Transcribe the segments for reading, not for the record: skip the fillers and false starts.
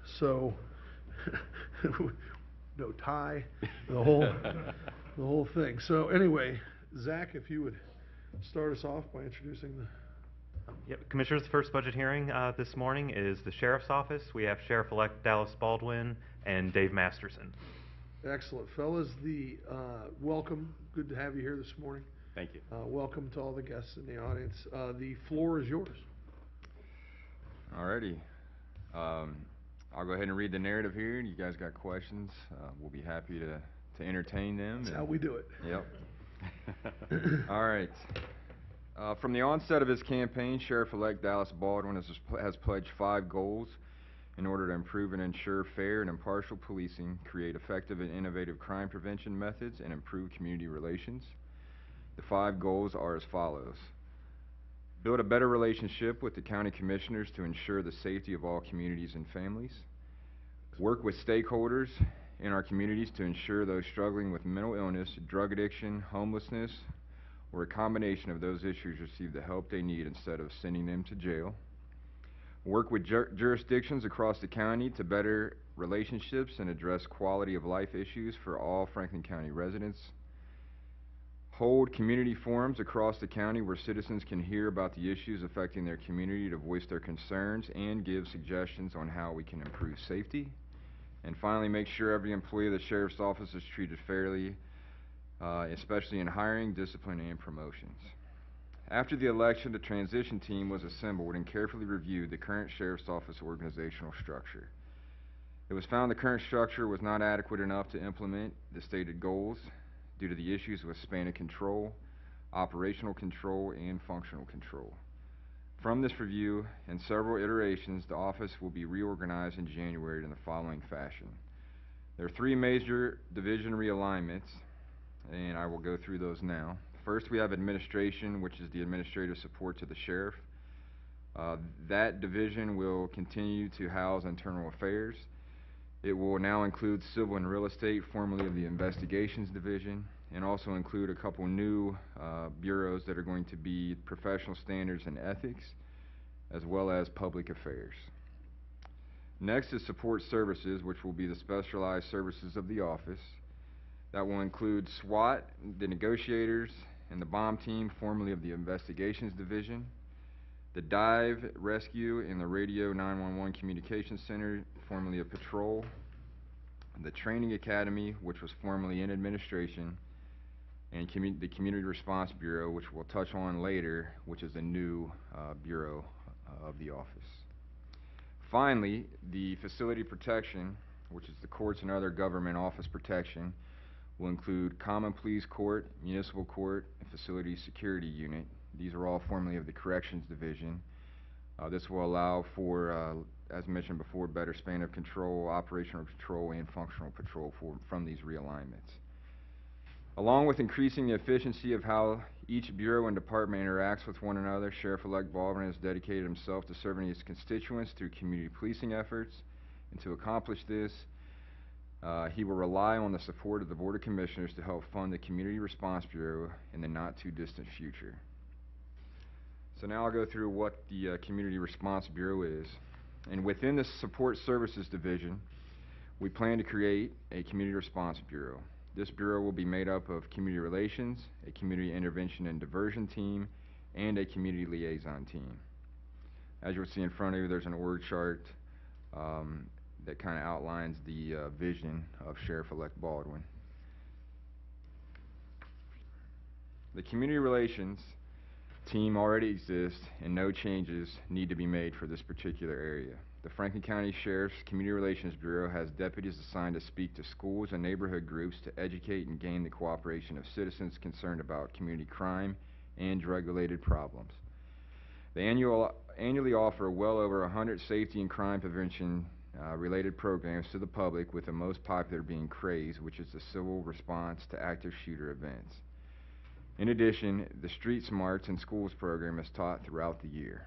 So, no tie, the whole thing. So anyway, Zach, if you would start us off by introducing the. Yep. Commissioners, the first budget hearing this morning is the Sheriff's Office. We have Sheriff-elect Dallas Baldwin and Dave Masterson. Excellent. Fellas, welcome. Good to have you here this morning. Thank you. Welcome to all the guests in the audience. The floor is yours. Alrighty. I'll go ahead and read the narrative here. You guys got questions? We'll be happy to entertain them. That's how we do it. Yep. All right. From the onset of his campaign, Sheriff-elect Dallas Baldwin has pledged 5 goals in order to improve and ensure fair and impartial policing, create effective and innovative crime prevention methods, and improve community relations. The 5 goals are as follows. Build a better relationship with the county commissioners to ensure the safety of all communities and families. Work with stakeholders in our communities to ensure those struggling with mental illness, drug addiction, homelessness, or a combination of those issues receive the help they need instead of sending them to jail. Work with jurisdictions across the county to better relationships and address quality of life issues for all Franklin County residents. Hold community forums across the county where citizens can hear about the issues affecting their community to voice their concerns and give suggestions on how we can improve safety. And finally, make sure every employee of the Sheriff's Office is treated fairly, especially in hiring, discipline, and promotions. After the election, the transition team was assembled and carefully reviewed the current Sheriff's Office organizational structure. It was found the current structure was not adequate enough to implement the stated goals due to the issues with span of control, operational control, and functional control. From this review and several iterations, the office will be reorganized in January in the following fashion. There are 3 major division realignments, and I will go through those now. First, we have administration, which is the administrative support to the sheriff. That division will continue to house internal affairs. It will now include civil and real estate, formerly of the investigations division, and also include a couple new bureaus that are going to be professional standards and ethics, as well as public affairs. Next is support services, which will be the specialized services of the office. That will include SWAT, the negotiators, and the bomb team, formerly of the investigations division, the dive, rescue, and the radio 911 communications center, formerly of patrol, the training academy, which was formerly in administration, and the community response bureau, which we'll touch on later, which is a new bureau of the office. Finally, the facility protection, which is the courts and other government office protection, will include Common Pleas Court, Municipal Court, and Facility Security Unit. These are all formerly of the Corrections Division. This will allow for, as mentioned before, better span of control, operational control, and functional control from these realignments. Along with increasing the efficiency of how each bureau and department interacts with one another, Sheriff-elect Baldwin has dedicated himself to serving his constituents through community policing efforts. And to accomplish this, he will rely on the support of the Board of Commissioners to help fund the Community Response Bureau in the not-too-distant future. So now I'll go through what the Community Response Bureau is. And within the Support Services Division, we plan to create a Community Response Bureau. This bureau will be made up of Community Relations, a Community Intervention and Diversion team, and a Community Liaison team. As you'll see in front of you, there's an org chart that kind of outlines the vision of Sheriff-elect Baldwin. The Community Relations team already exists, and no changes need to be made for this particular area. The Franklin County Sheriff's Community Relations Bureau has deputies assigned to speak to schools and neighborhood groups to educate and gain the cooperation of citizens concerned about community crime and drug-related problems. They annually offer well over 100 safety and crime prevention related programs to the public, with the most popular being CRAZE, which is the civil response to active shooter events. In addition, the Street Smarts in Schools program is taught throughout the year.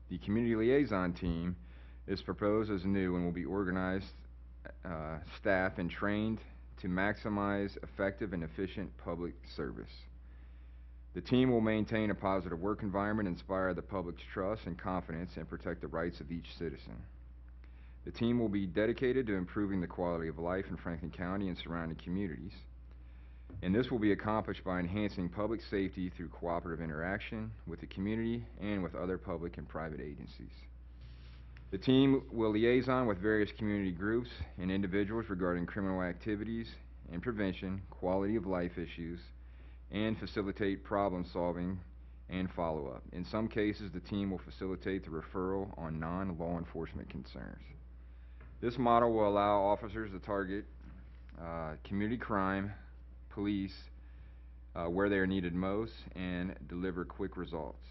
The Community Liaison team is proposed as new and will be organized, staffed, and trained to maximize effective and efficient public service. The team will maintain a positive work environment, inspire the public's trust and confidence, and protect the rights of each citizen. The team will be dedicated to improving the quality of life in Franklin County and surrounding communities, and this will be accomplished by enhancing public safety through cooperative interaction with the community and with other public and private agencies. The team will liaison with various community groups and individuals regarding criminal activities and prevention, quality of life issues, and facilitate problem solving and follow-up. In some cases, the team will facilitate the referral on non-law enforcement concerns. This model will allow officers to target community crime, police, where they are needed most, and deliver quick results.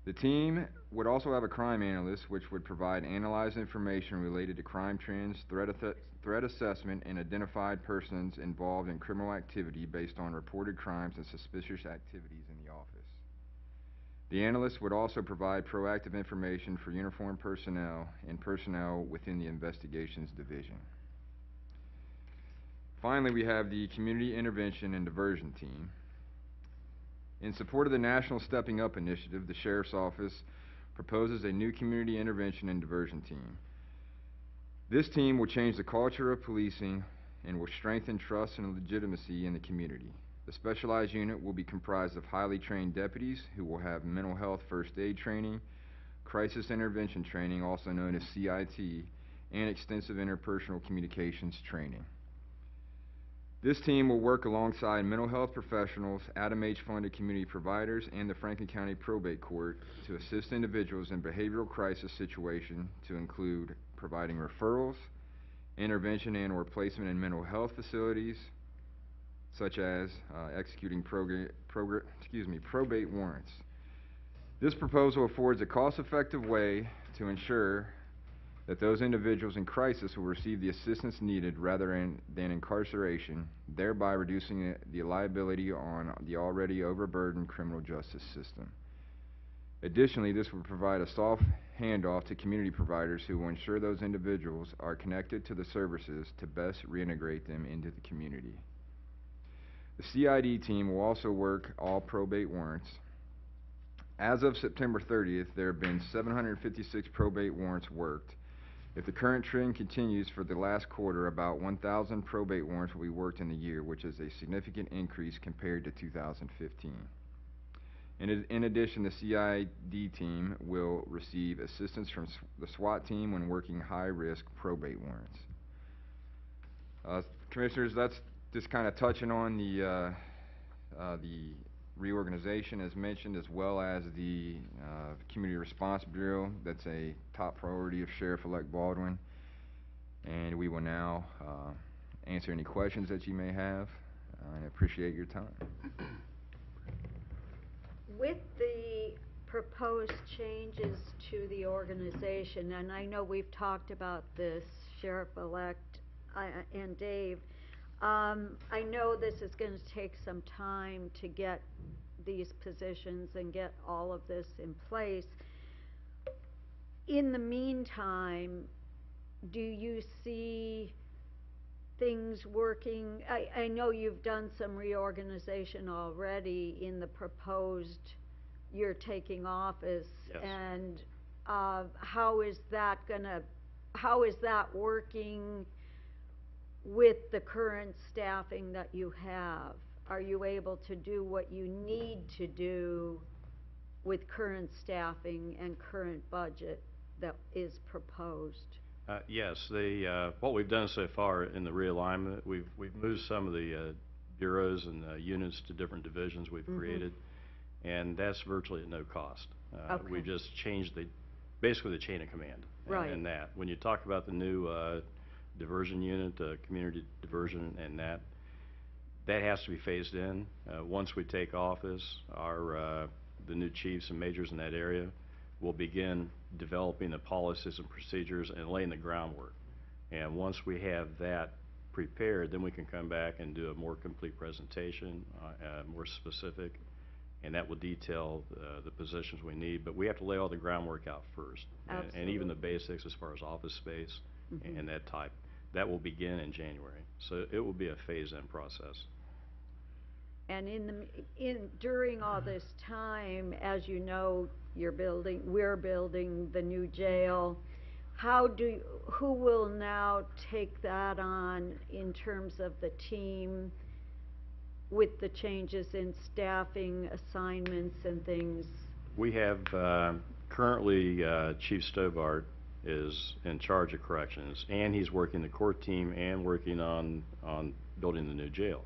The team would also have a crime analyst, which would provide analyzed information related to crime trends, threat assessment, and identified persons involved in criminal activity based on reported crimes and suspicious activities in the office. The analyst would also provide proactive information for uniformed personnel and personnel within the investigations division. Finally, we have the Community Intervention and Diversion Team. In support of the National Stepping Up initiative, the Sheriff's Office proposes a new Community Intervention and Diversion Team. This team will change the culture of policing and will strengthen trust and legitimacy in the community. The specialized unit will be comprised of highly trained deputies who will have mental health first aid training, crisis intervention training, also known as CIT, and extensive interpersonal communications training. This team will work alongside mental health professionals, Adam H-funded community providers, and the Franklin County Probate Court to assist individuals in behavioral crisis situations to include providing referrals, intervention and/or placement in mental health facilities, such as executing probate warrants. This proposal affords a cost-effective way to ensure that those individuals in crisis will receive the assistance needed rather than incarceration, thereby reducing the liability on the already overburdened criminal justice system. Additionally, this will provide a soft handoff to community providers who will ensure those individuals are connected to the services to best reintegrate them into the community. The CID team will also work all probate warrants. As of September 30th, there have been 756 probate warrants worked. If the current trend continues for the last quarter, about 1,000 probate warrants will be worked in the year, which is a significant increase compared to 2015. In addition, the CID team will receive assistance from the SWAT team when working high-risk probate warrants. Commissioners, that's just kind of touching on the reorganization as mentioned, as well as the Community Response Bureau. That's a top priority of Sheriff-elect Baldwin. And we will now answer any questions that you may have, and I appreciate your time. With the proposed changes to the organization, and I know we've talked about this, Sheriff-elect and Dave, I know this is going to take some time to get these positions and get all of this in place. In the meantime, do you see things working? I know you've done some reorganization already in the proposed, you're taking office. Yes. And how is that working with the current staffing that you have? Are you able to do what you need to do with current staffing and current budget that is proposed? Yes, what we've done so far in the realignment, we've moved some of the bureaus and units to different divisions we've created, and that's virtually at no cost. Okay. We just changed basically the chain of command. Right. And that. When you talk about the new diversion unit, community diversion, and that has to be phased in. Once we take office, the new chiefs and majors in that area will begin developing the policies and procedures and laying the groundwork. And once we have that prepared, then we can come back and do a more complete presentation, more specific, and that will detail the positions we need. But we have to lay all the groundwork out first. And even the basics as far as office space and that type. That will begin in January. So it will be a phase-in process. And during all this time, as you know, we're building the new jail. who will now take that on in terms of the team with the changes in staffing, assignments and things? We have, currently, Chief Stobart is in charge of corrections, and he's working the court team and working on building the new jail.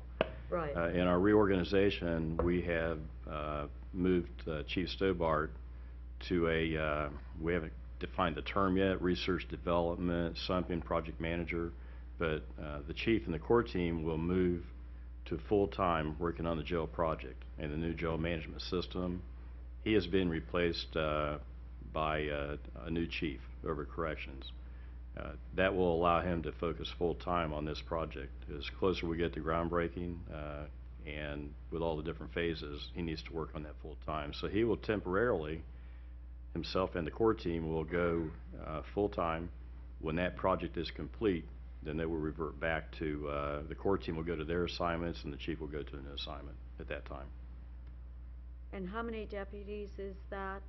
Right. In our reorganization, we have moved Chief Stobart to a, we haven't defined the term yet, research development, something project manager, but the chief and the core team will move to full-time working on the jail project and the new jail management system. He has been replaced by a new chief over corrections. That will allow him to focus full-time on this project. As closer we get to groundbreaking, and with all the different phases, he needs to work on that full-time. So he will temporarily, himself and the core team will go full-time. When that project is complete, then they will revert back to, the core team will go to their assignments and the chief will go to an assignment at that time. And how many deputies is that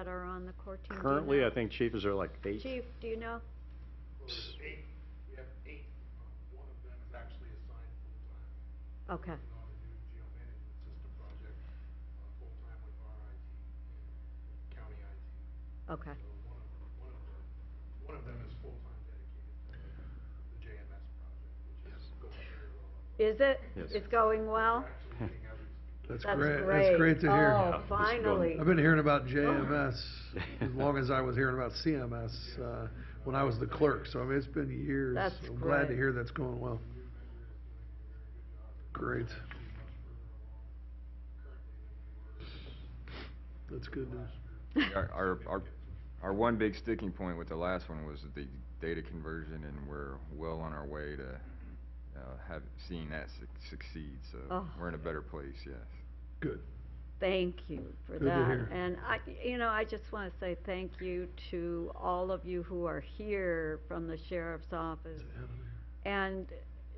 are on the court team? Do you Currently, know? I think chief is there like 8. Chief, do you know? Well, there's 8, we have 8. One of them is actually assigned full-time. Okay, Working on the new jail management system project, full-time with our IT and county IT. okay. So one of them is full-time dedicated to the JMS project, which is going very well. Is it? Yes. It's going well? Actually getting as we speak. That's That's great. great to hear. Oh, Yeah. finally. I've been hearing about JMS as long as I was hearing about CMS when I was the clerk, so I mean, it's been years. That's I'm glad to great. hear that's going well. Great. That's good news. Our one big sticking point with the last one was the data conversion, and we're well on our way to seeing that succeed, so Oh. we're in a better place, yes. Good. Thank you for Good to that. hear. And I just want to say thank you to all of you who are here from the sheriff's office and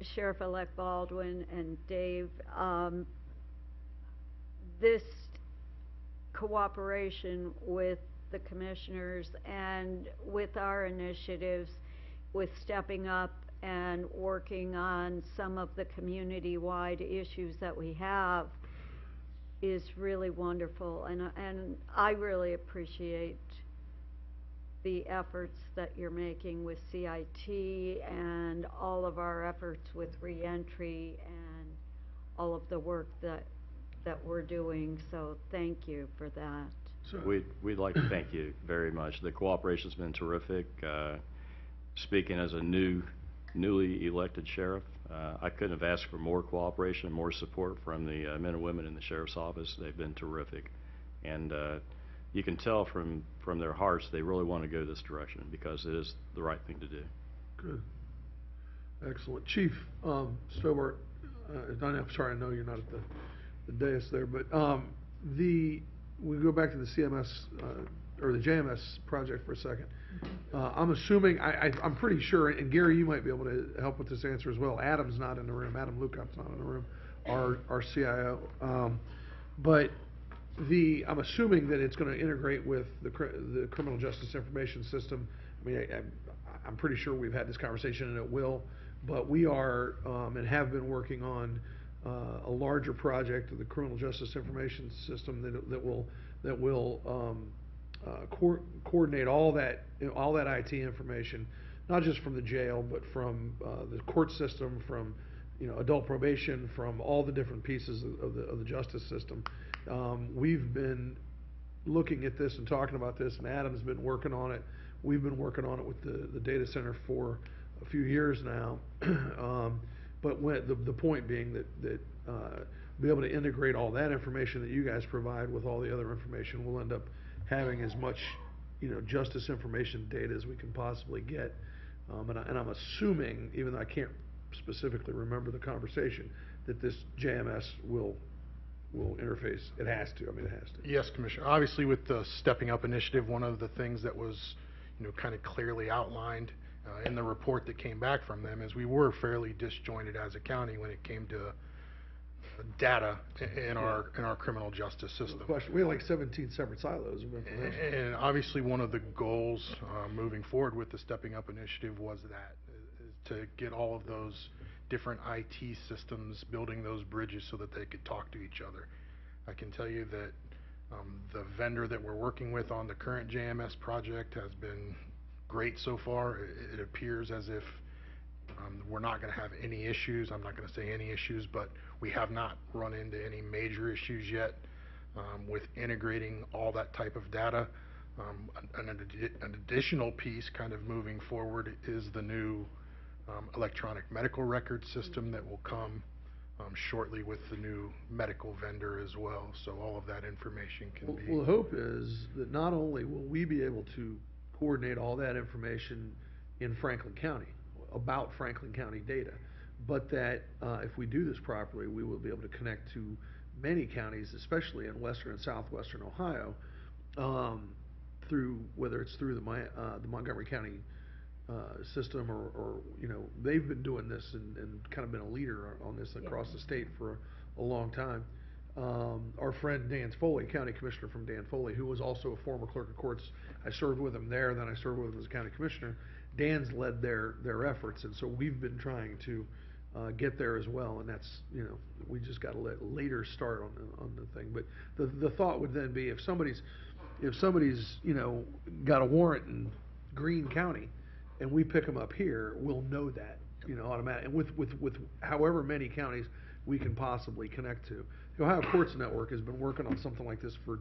Sheriff-elect Baldwin and Dave. This cooperation with the commissioners and with our initiatives, with stepping up and working on some of the community-wide issues that we have is really wonderful, and I really appreciate the efforts that you're making with CIT and all of our efforts with reentry and all of the work that we're doing, so thank you for that. So, We'd like to thank you very much. The cooperation's been terrific. Speaking as a newly elected sheriff, I couldn't have asked for more cooperation, more support from the men and women in the sheriff's office. They've been terrific. And you can tell from their hearts they really want to go this direction because it is the right thing to do. good. Excellent. Chief Stobart, I'm sorry, I know you're not at the dais there, but we go back to the CMS or the JMS project for a second. I'm assuming, I'm pretty sure, and Gary, you might be able to help with this answer as well. Adam's not in the room. Adam Lukop's not in the room, our CIO. But I'm assuming that it's going to integrate with the criminal justice information system. I mean, I'm pretty sure we've had this conversation and it will, but we are and have been working on a larger project of the criminal justice information system that will coordinate all that IT information, not just from the jail, but from the court system, from adult probation, from all the different pieces of the justice system. We've been looking at this and talking about this, and Adam's been working on it. We've been working on it with the data center for a few years now. But the point being that be able to integrate all that information that you guys provide with all the other information, we'll end up having as much justice information data as we can possibly get. And I'm assuming, even though I can't specifically remember the conversation, that this JMS will interface. It has to. I mean, it has to. Yes, Commissioner. Obviously, with the Stepping Up initiative, one of the things that was, kind of clearly outlined in the report that came back from them is we were fairly disjointed as a county when it came to data in our criminal justice system. Question, we have like 17 separate silos of information. And obviously, one of the goals moving forward with the Stepping Up initiative was that, is to get all of those different IT systems, building those bridges so that they could talk to each other. I can tell you that the vendor that we're working with on the current JMS project has been great so far. It appears as if we're not going to have any issues. I'm not going to say any issues, but we have not run into any major issues yet with integrating all that type of data. An additional piece kind of moving forward is the new electronic medical record system that will come shortly with the new medical vendor as well. So all of that information can be. Well, the hope is that not only will we be able to coordinate all that information in Franklin County about Franklin County data, but that if we do this properly, we will be able to connect to many counties, especially in western and southwestern Ohio, through whether it's through the Montgomery County system or they've been doing this and kind of been a leader on this across the state for a long time. Our friend Dan Foley, County Commissioner from Dan Foley, who was also a former clerk of courts. I served with him there, then I served with him as a county commissioner. Dan's led their efforts, and so we've been trying to get there as well, and that's, we just got to later start on the thing. But the thought would then be if somebody's got a warrant in Greene County and we pick them up here, we'll know that, automatically. And with however many counties we can possibly connect to. The Ohio Courts Network has been working on something like this for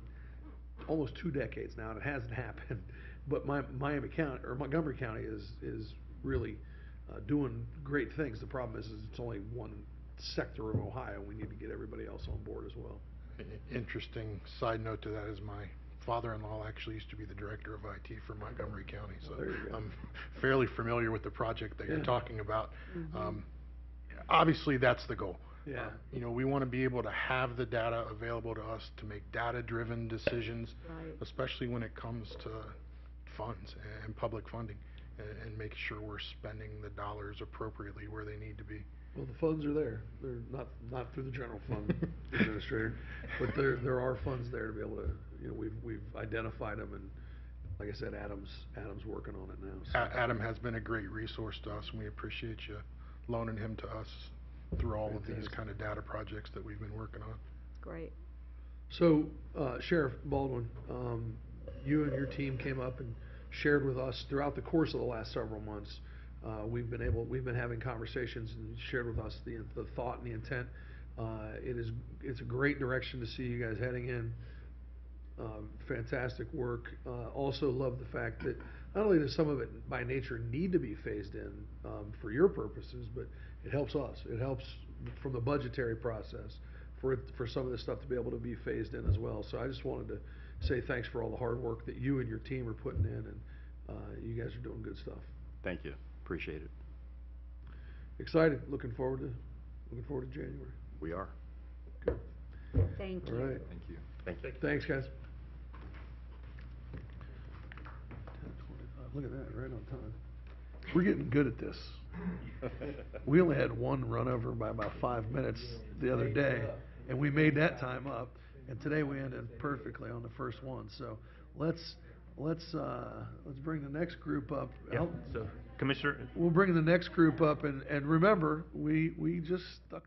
almost 2 decades now, and it hasn't happened. But Miami County or Montgomery County is really doing great things. The problem is it's only one sector of Ohio. We need to get everybody else on board as well. Interesting side note to that is my father-in-law actually used to be the director of IT for Montgomery County, so I'm fairly familiar with the project that you're talking about. Obviously, that's the goal. Yeah. We want to be able to have the data available to us to make data-driven decisions, Right. especially when it comes to funds and public funding, and make sure we're spending the dollars appropriately where they need to be. Well, the funds are there. They're not through the general fund administrator, but there are funds there to be able to, we've identified them, and like I said, Adam's working on it now. So. Adam has been a great resource to us, and we appreciate you loaning him to us through all of these kind of data projects that we've been working on. Great. So, Sheriff Baldwin, you and your team came up and shared with us throughout the course of the last several months. We've been having conversations and shared with us the thought and the intent. It's a great direction to see you guys heading in. Fantastic work. Also love the fact that not only does some of it by nature need to be phased in for your purposes, but it helps us. It helps from the budgetary process for some of this stuff to be able to be phased in as well. So I just wanted to say thanks for all the hard work that you and your team are putting in, and you guys are doing good stuff. Thank you. Appreciate it. Excited. Looking forward to January. We are. Good. Thank All you. right. Thank you. Thank you. Thanks, guys. 10:25. Look at that, right on time. We're getting good at this. We only had one run over by about 5 minutes the other day, and we made that time up. And today we ended perfectly on the first one. So let's bring the next group up. Yeah, so Commissioner, We'll bring the next group up, and remember, we just stuck